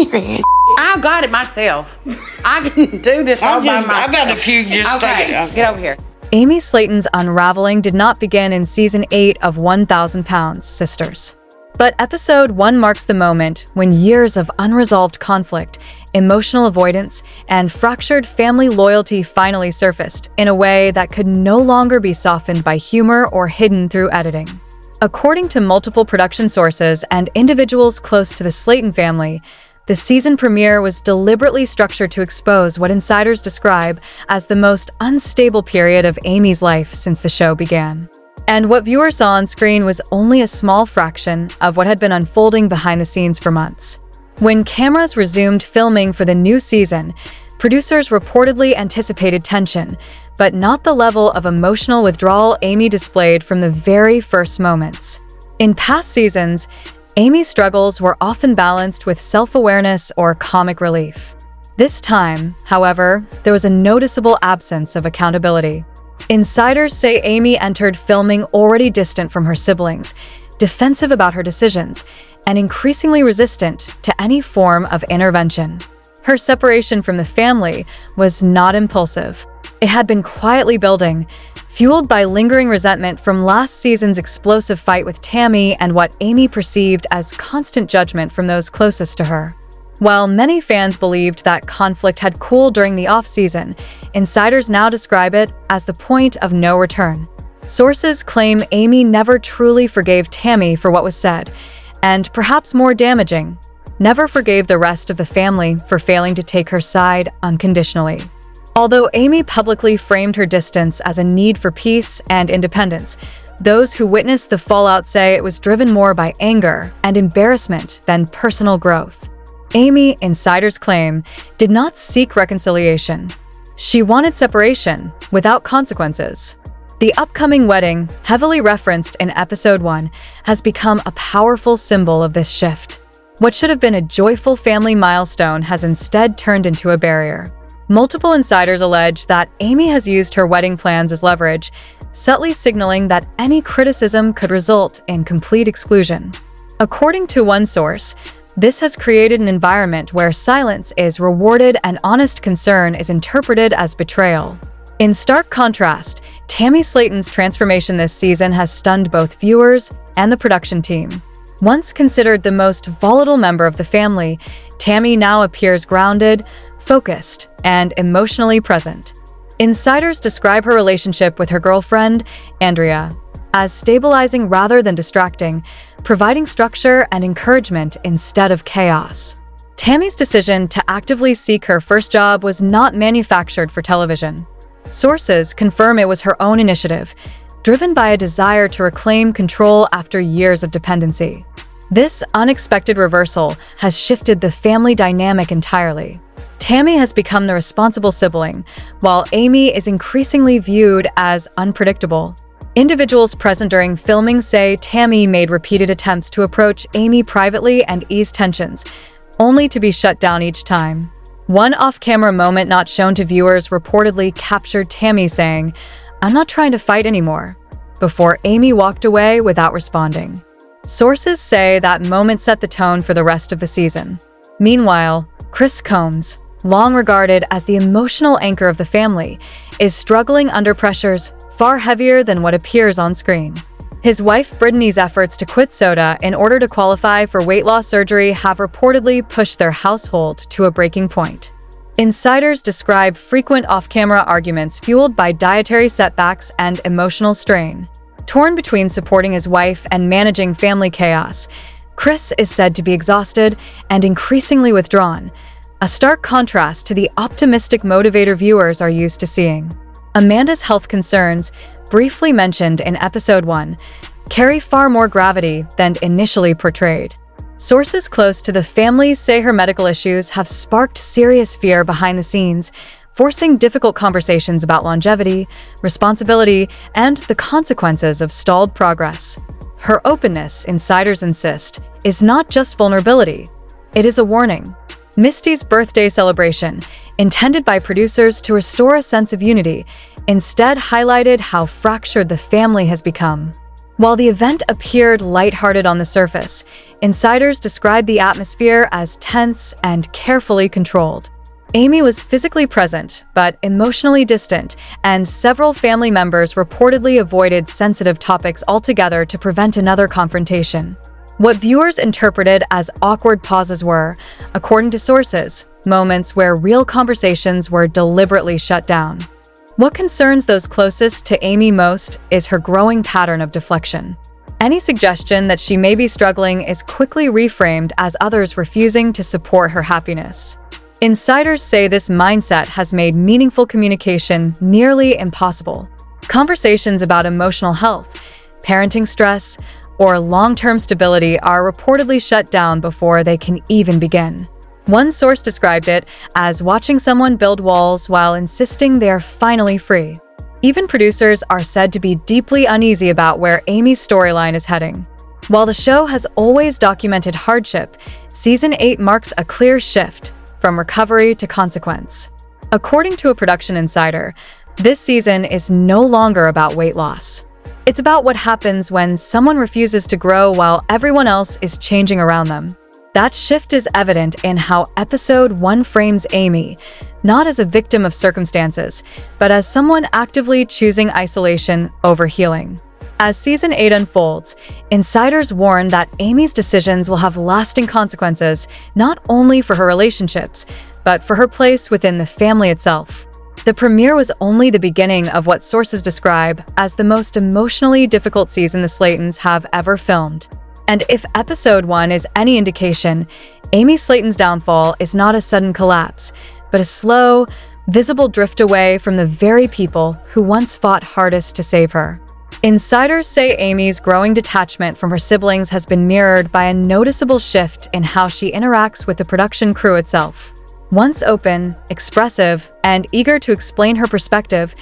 Period. I got it myself. I can do this all by myself. I've had a puke just Okay, get over here. Amy Slaton's unraveling did not begin in season 8 of 1,000 Pounds, Sisters. But episode 1 marks the moment when years of unresolved conflict, emotional avoidance, and fractured family loyalty finally surfaced in a way that could no longer be softened by humor or hidden through editing. According to multiple production sources and individuals close to the Slaton family, the season premiere was deliberately structured to expose what insiders describe as the most unstable period of Amy's life since the show began. And what viewers saw on screen was only a small fraction of what had been unfolding behind the scenes for months. When cameras resumed filming for the new season, producers reportedly anticipated tension, but not the level of emotional withdrawal Amy displayed from the very first moments. In past seasons, Amy's struggles were often balanced with self-awareness or comic relief. This time, however, there was a noticeable absence of accountability. Insiders say Amy entered filming already distant from her siblings, defensive about her decisions, and increasingly resistant to any form of intervention. Her separation from the family was not impulsive. It had been quietly building, fueled by lingering resentment from last season's explosive fight with Tammy and what Amy perceived as constant judgment from those closest to her. While many fans believed that conflict had cooled during the off-season, insiders now describe it as the point of no return. Sources claim Amy never truly forgave Tammy for what was said, and perhaps more damaging, never forgave the rest of the family for failing to take her side unconditionally. Although Amy publicly framed her distance as a need for peace and independence, those who witnessed the fallout say it was driven more by anger and embarrassment than personal growth. Amy, insiders claim, did not seek reconciliation. She wanted separation without consequences. The upcoming wedding, heavily referenced in episode 1, has become a powerful symbol of this shift. What should have been a joyful family milestone has instead turned into a barrier. Multiple insiders allege that Amy has used her wedding plans as leverage, subtly signaling that any criticism could result in complete exclusion. According to one source, this has created an environment where silence is rewarded and honest concern is interpreted as betrayal. In stark contrast, Tammy Slaton's transformation this season has stunned both viewers and the production team. Once considered the most volatile member of the family, Tammy now appears grounded, focused, and emotionally present. Insiders describe her relationship with her girlfriend, Andrea, as stabilizing rather than distracting, providing structure and encouragement instead of chaos. Tammy's decision to actively seek her first job was not manufactured for television. Sources confirm it was her own initiative, driven by a desire to reclaim control after years of dependency. This unexpected reversal has shifted the family dynamic entirely. Tammy has become the responsible sibling, while Amy is increasingly viewed as unpredictable. Individuals present during filming say Tammy made repeated attempts to approach Amy privately and ease tensions, only to be shut down each time. One off-camera moment not shown to viewers reportedly captured Tammy saying, "I'm not trying to fight anymore," before Amy walked away without responding. Sources say that moment set the tone for the rest of the season. Meanwhile, Chris Combs, long regarded as the emotional anchor of the family, is struggling under pressures far heavier than what appears on screen. His wife Brittany's efforts to quit soda in order to qualify for weight loss surgery have reportedly pushed their household to a breaking point. Insiders describe frequent off-camera arguments fueled by dietary setbacks and emotional strain. Torn between supporting his wife and managing family chaos, Chris is said to be exhausted and increasingly withdrawn, a stark contrast to the optimistic motivator viewers are used to seeing. Amanda's health concerns, briefly mentioned in episode 1, carry far more gravity than initially portrayed. Sources close to the family say her medical issues have sparked serious fear behind the scenes, forcing difficult conversations about longevity, responsibility, and the consequences of stalled progress. Her openness, insiders insist, is not just vulnerability, it is a warning. Misty's birthday celebration, intended by producers to restore a sense of unity, instead highlighted how fractured the family has become. While the event appeared lighthearted on the surface, insiders described the atmosphere as tense and carefully controlled. Amy was physically present, but emotionally distant, and several family members reportedly avoided sensitive topics altogether to prevent another confrontation. What viewers interpreted as awkward pauses were, according to sources, moments where real conversations were deliberately shut down. What concerns those closest to Amy most is her growing pattern of deflection. Any suggestion that she may be struggling is quickly reframed as others refusing to support her happiness. Insiders say this mindset has made meaningful communication nearly impossible. Conversations about emotional health, parenting stress, or long-term stability are reportedly shut down before they can even begin. One source described it as watching someone build walls while insisting they're finally free. Even producers are said to be deeply uneasy about where Amy's storyline is heading. While the show has always documented hardship, Season 8 marks a clear shift from recovery to consequence. According to a production insider, this season is no longer about weight loss. It's about what happens when someone refuses to grow while everyone else is changing around them. That shift is evident in how Episode 1 frames Amy, not as a victim of circumstances, but as someone actively choosing isolation over healing. As Season 8 unfolds, insiders warn that Amy's decisions will have lasting consequences, not only for her relationships, but for her place within the family itself. The premiere was only the beginning of what sources describe as the most emotionally difficult season the Slatons have ever filmed. And if Episode 1 is any indication, Amy Slaton's downfall is not a sudden collapse, but a slow, visible drift away from the very people who once fought hardest to save her. Insiders say Amy's growing detachment from her siblings has been mirrored by a noticeable shift in how she interacts with the production crew itself. Once open, expressive, and eager to explain her perspective,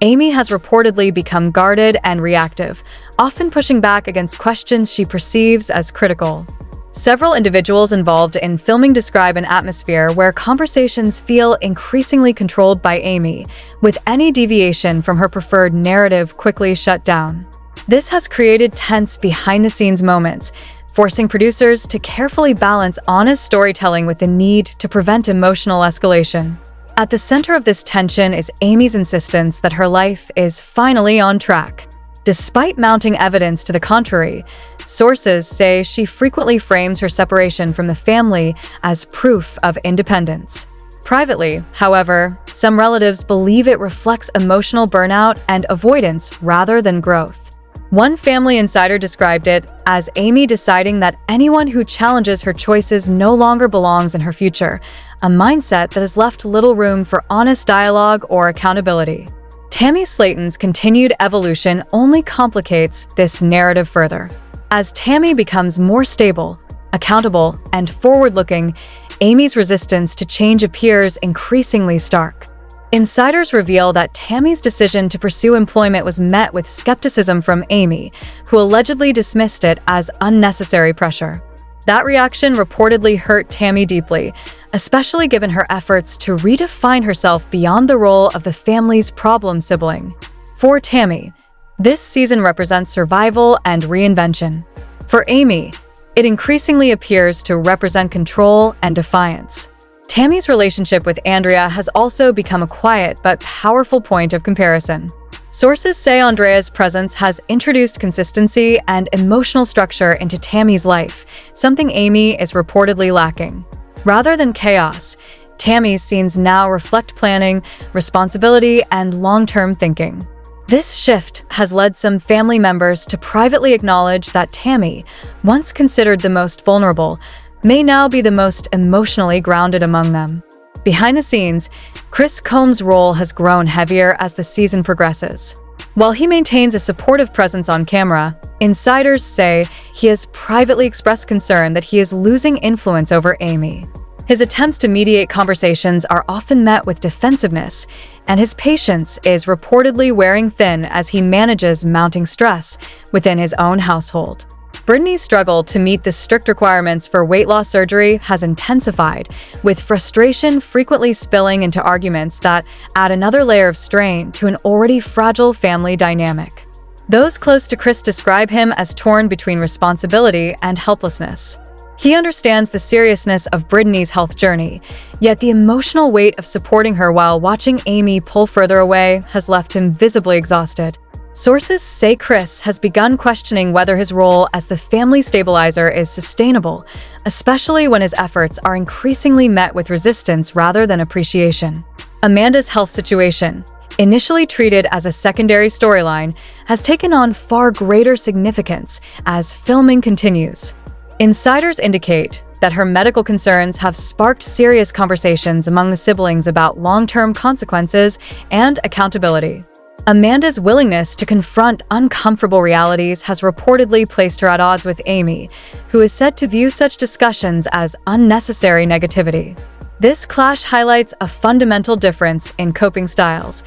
Amy has reportedly become guarded and reactive, often pushing back against questions she perceives as critical. Several individuals involved in filming describe an atmosphere where conversations feel increasingly controlled by Amy, with any deviation from her preferred narrative quickly shut down. This has created tense behind-the-scenes moments, forcing producers to carefully balance honest storytelling with the need to prevent emotional escalation. At the center of this tension is Amy's insistence that her life is finally on track. Despite mounting evidence to the contrary, sources say she frequently frames her separation from the family as proof of independence. Privately, however, some relatives believe it reflects emotional burnout and avoidance rather than growth. One family insider described it as Amy deciding that anyone who challenges her choices no longer belongs in her future, a mindset that has left little room for honest dialogue or accountability. Tammy Slaton's continued evolution only complicates this narrative further. As Tammy becomes more stable, accountable, and forward-looking, Amy's resistance to change appears increasingly stark. Insiders reveal that Tammy's decision to pursue employment was met with skepticism from Amy, who allegedly dismissed it as unnecessary pressure. That reaction reportedly hurt Tammy deeply, especially given her efforts to redefine herself beyond the role of the family's problem sibling. For Tammy, this season represents survival and reinvention. For Amy, it increasingly appears to represent control and defiance. Tammy's relationship with Andrea has also become a quiet but powerful point of comparison. Sources say Andrea's presence has introduced consistency and emotional structure into Tammy's life, something Amy is reportedly lacking. Rather than chaos, Tammy's scenes now reflect planning, responsibility, and long-term thinking. This shift has led some family members to privately acknowledge that Tammy, once considered the most vulnerable, may now be the most emotionally grounded among them. Behind the scenes, Chris Combs' role has grown heavier as the season progresses. While he maintains a supportive presence on camera, insiders say he has privately expressed concern that he is losing influence over Amy. His attempts to mediate conversations are often met with defensiveness, and his patience is reportedly wearing thin as he manages mounting stress within his own household. Brittany's struggle to meet the strict requirements for weight loss surgery has intensified, with frustration frequently spilling into arguments that add another layer of strain to an already fragile family dynamic. Those close to Chris describe him as torn between responsibility and helplessness. He understands the seriousness of Brittany's health journey, yet the emotional weight of supporting her while watching Amy pull further away has left him visibly exhausted. Sources say Chris has begun questioning whether his role as the family stabilizer is sustainable, especially when his efforts are increasingly met with resistance rather than appreciation. Amanda's health situation, initially treated as a secondary storyline, has taken on far greater significance as filming continues. Insiders indicate that her medical concerns have sparked serious conversations among the siblings about long-term consequences and accountability. Amanda's willingness to confront uncomfortable realities has reportedly placed her at odds with Amy, who is said to view such discussions as unnecessary negativity. This clash highlights a fundamental difference in coping styles.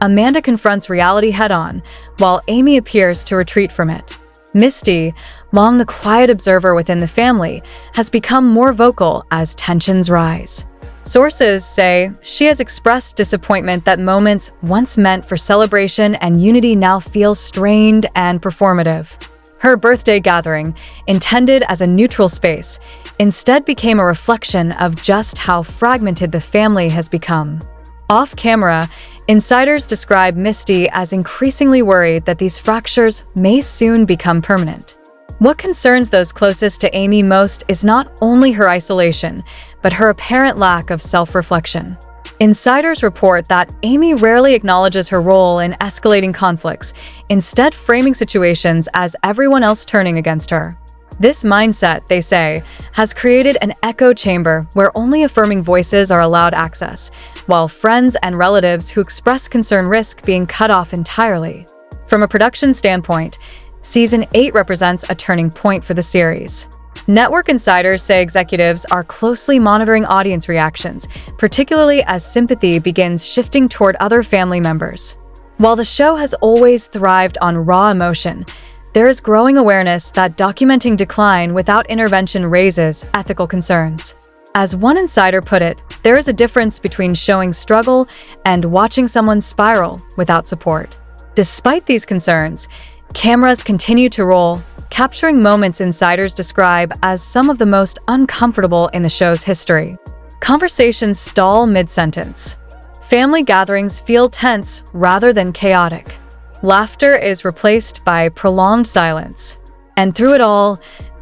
Amanda confronts reality head-on, while Amy appears to retreat from it. Misty, long the quiet observer within the family, has become more vocal as tensions rise. Sources say she has expressed disappointment that moments once meant for celebration and unity now feel strained and performative. Her birthday gathering, intended as a neutral space, instead became a reflection of just how fragmented the family has become. Off-camera, insiders describe Misty as increasingly worried that these fractures may soon become permanent. What concerns those closest to Amy most is not only her isolation, but her apparent lack of self-reflection. Insiders report that Amy rarely acknowledges her role in escalating conflicts, instead framing situations as everyone else turning against her. This mindset, they say, has created an echo chamber where only affirming voices are allowed access, while friends and relatives who express concern risk being cut off entirely. From a production standpoint, Season 8 represents a turning point for the series. Network insiders say executives are closely monitoring audience reactions, particularly as sympathy begins shifting toward other family members. While the show has always thrived on raw emotion, there is growing awareness that documenting decline without intervention raises ethical concerns. As one insider put it, there is a difference between showing struggle and watching someone spiral without support. Despite these concerns, cameras continue to roll, capturing moments insiders describe as some of the most uncomfortable in the show's history. Conversations stall mid-sentence. Family gatherings feel tense rather than chaotic. Laughter is replaced by prolonged silence. And through it all,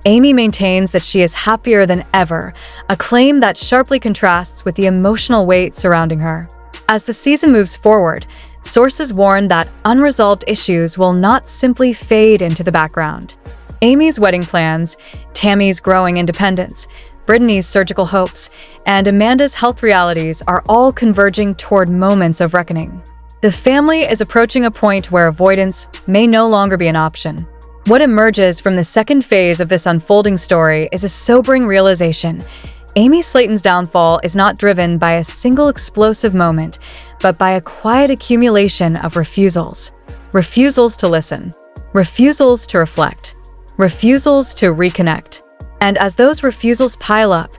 Amy maintains that she is happier than ever, a claim that sharply contrasts with the emotional weight surrounding her. As the season moves forward, sources warn that unresolved issues will not simply fade into the background. Amy's wedding plans, Tammy's growing independence, Brittany's surgical hopes, and Amanda's health realities are all converging toward moments of reckoning. The family is approaching a point where avoidance may no longer be an option. What emerges from the second phase of this unfolding story is a sobering realization. Amy Slaton's downfall is not driven by a single explosive moment, but by a quiet accumulation of refusals. Refusals to listen. Refusals to reflect. Refusals to reconnect. And as those refusals pile up,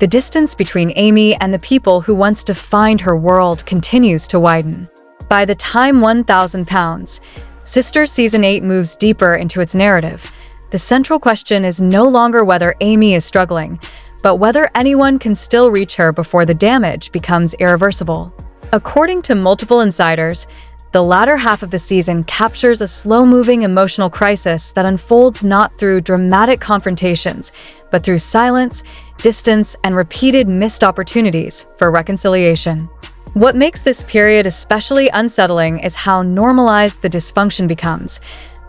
the distance between Amy and the people who once defined her world continues to widen. By the time 1,000 pounds, Sisters Season 8 moves deeper into its narrative. The central question is no longer whether Amy is struggling, but whether anyone can still reach her before the damage becomes irreversible. According to multiple insiders, the latter half of the season captures a slow-moving emotional crisis that unfolds not through dramatic confrontations, but through silence, distance, and repeated missed opportunities for reconciliation. What makes this period especially unsettling is how normalized the dysfunction becomes,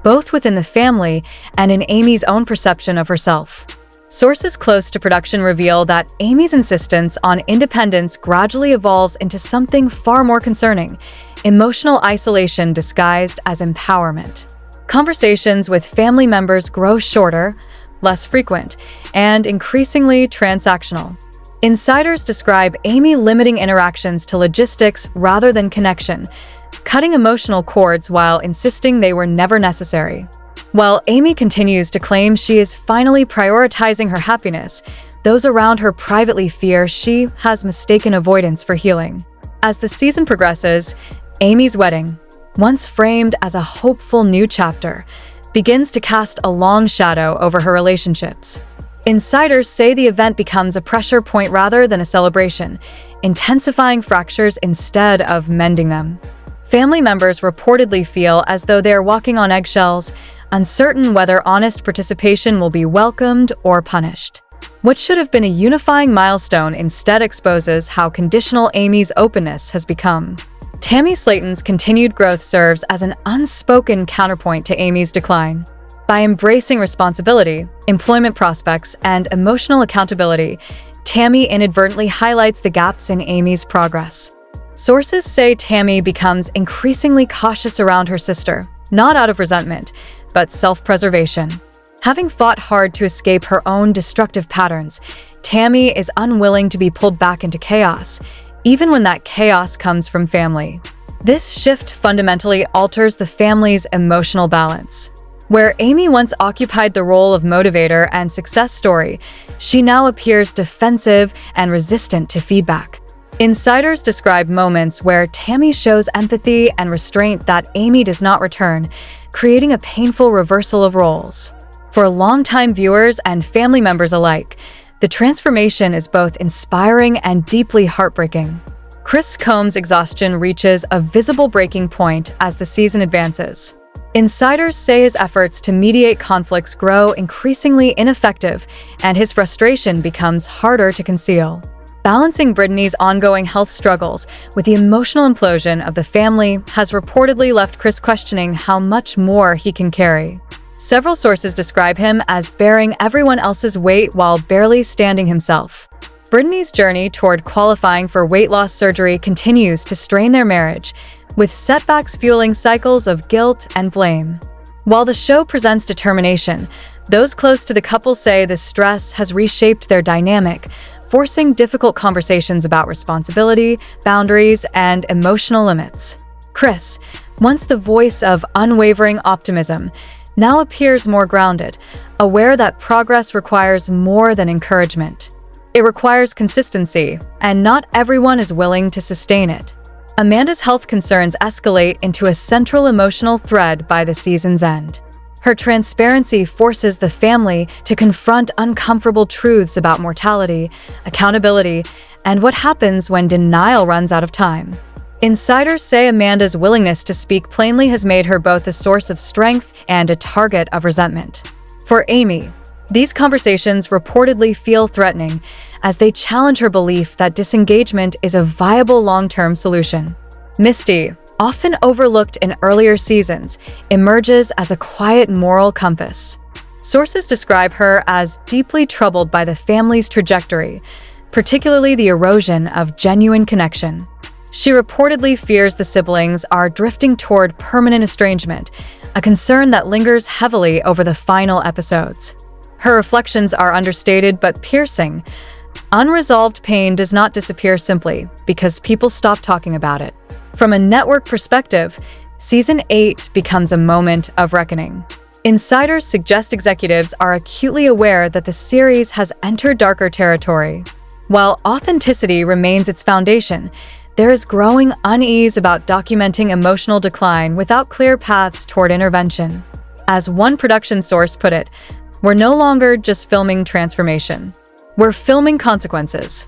both within the family and in Amy's own perception of herself. Sources close to production reveal that Amy's insistence on independence gradually evolves into something far more concerning: emotional isolation disguised as empowerment. Conversations with family members grow shorter, less frequent, and increasingly transactional. Insiders describe Amy limiting interactions to logistics rather than connection, cutting emotional cords while insisting they were never necessary. While Amy continues to claim she is finally prioritizing her happiness, those around her privately fear she has mistaken avoidance for healing. As the season progresses, Amy's wedding, once framed as a hopeful new chapter, begins to cast a long shadow over her relationships. Insiders say the event becomes a pressure point rather than a celebration, intensifying fractures instead of mending them. Family members reportedly feel as though they are walking on eggshells, uncertain whether honest participation will be welcomed or punished. What should have been a unifying milestone instead exposes how conditional Amy's openness has become. Tammy Slaton's continued growth serves as an unspoken counterpoint to Amy's decline. By embracing responsibility, employment prospects, and emotional accountability, Tammy inadvertently highlights the gaps in Amy's progress. Sources say Tammy becomes increasingly cautious around her sister, not out of resentment, but self-preservation. Having fought hard to escape her own destructive patterns, Tammy is unwilling to be pulled back into chaos, even when that chaos comes from family. This shift fundamentally alters the family's emotional balance. Where Amy once occupied the role of motivator and success story, she now appears defensive and resistant to feedback. Insiders describe moments where Tammy shows empathy and restraint that Amy does not return, creating a painful reversal of roles. For longtime viewers and family members alike, the transformation is both inspiring and deeply heartbreaking. Chris Combs' exhaustion reaches a visible breaking point as the season advances. Insiders say his efforts to mediate conflicts grow increasingly ineffective, and his frustration becomes harder to conceal. Balancing Brittany's ongoing health struggles with the emotional implosion of the family has reportedly left Chris questioning how much more he can carry. Several sources describe him as bearing everyone else's weight while barely standing himself. Brittany's journey toward qualifying for weight loss surgery continues to strain their marriage, with setbacks fueling cycles of guilt and blame. While the show presents determination, those close to the couple say the stress has reshaped their dynamic, forcing difficult conversations about responsibility, boundaries, and emotional limits. Chris, once the voice of unwavering optimism, now appears more grounded, aware that progress requires more than encouragement. It requires consistency, and not everyone is willing to sustain it. Amanda's health concerns escalate into a central emotional thread by the season's end. Her transparency forces the family to confront uncomfortable truths about mortality, accountability, and what happens when denial runs out of time. Insiders say Amanda's willingness to speak plainly has made her both a source of strength and a target of resentment. For Amy, these conversations reportedly feel threatening as they challenge her belief that disengagement is a viable long-term solution. Misty, often overlooked in earlier seasons, emerges as a quiet moral compass. Sources describe her as deeply troubled by the family's trajectory, particularly the erosion of genuine connection. She reportedly fears the siblings are drifting toward permanent estrangement, a concern that lingers heavily over the final episodes. Her reflections are understated but piercing. Unresolved pain does not disappear simply because people stop talking about it. From a network perspective, Season 8 becomes a moment of reckoning. Insiders suggest executives are acutely aware that the series has entered darker territory. While authenticity remains its foundation, there is growing unease about documenting emotional decline without clear paths toward intervention. As one production source put it, "We're no longer just filming transformation. We're filming consequences."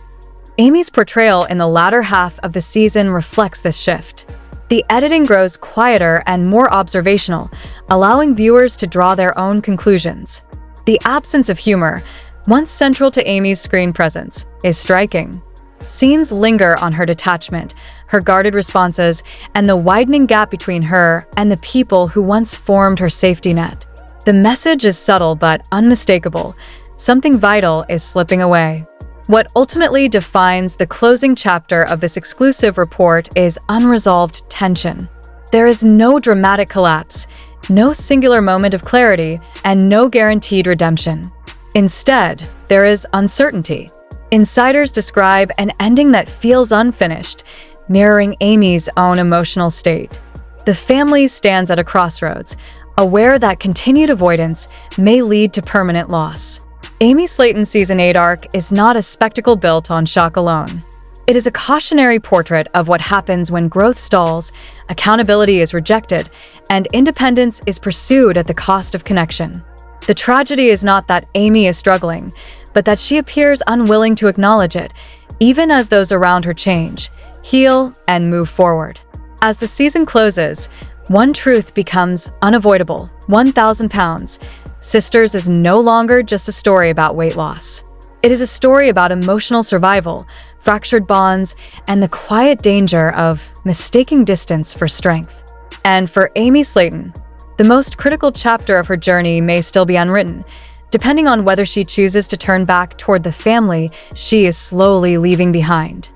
Amy's portrayal in the latter half of the season reflects this shift. The editing grows quieter and more observational, allowing viewers to draw their own conclusions. The absence of humor, once central to Amy's screen presence, is striking. Scenes linger on her detachment, her guarded responses, and the widening gap between her and the people who once formed her safety net. The message is subtle but unmistakable. Something vital is slipping away. What ultimately defines the closing chapter of this exclusive report is unresolved tension. There is no dramatic collapse, no singular moment of clarity, and no guaranteed redemption. Instead, there is uncertainty. Insiders describe an ending that feels unfinished, mirroring Amy's own emotional state. The family stands at a crossroads, aware that continued avoidance may lead to permanent loss. Amy Slaton's Season 8 arc is not a spectacle built on shock alone. It is a cautionary portrait of what happens when growth stalls, accountability is rejected, and independence is pursued at the cost of connection. The tragedy is not that Amy is struggling, but that she appears unwilling to acknowledge it, even as those around her change, heal, and move forward. As the season closes, one truth becomes unavoidable: 1,000 pounds. Sisters is no longer just a story about weight loss. It is a story about emotional survival, fractured bonds, and the quiet danger of mistaking distance for strength. And for Amy Slaton, the most critical chapter of her journey may still be unwritten, depending on whether she chooses to turn back toward the family she is slowly leaving behind.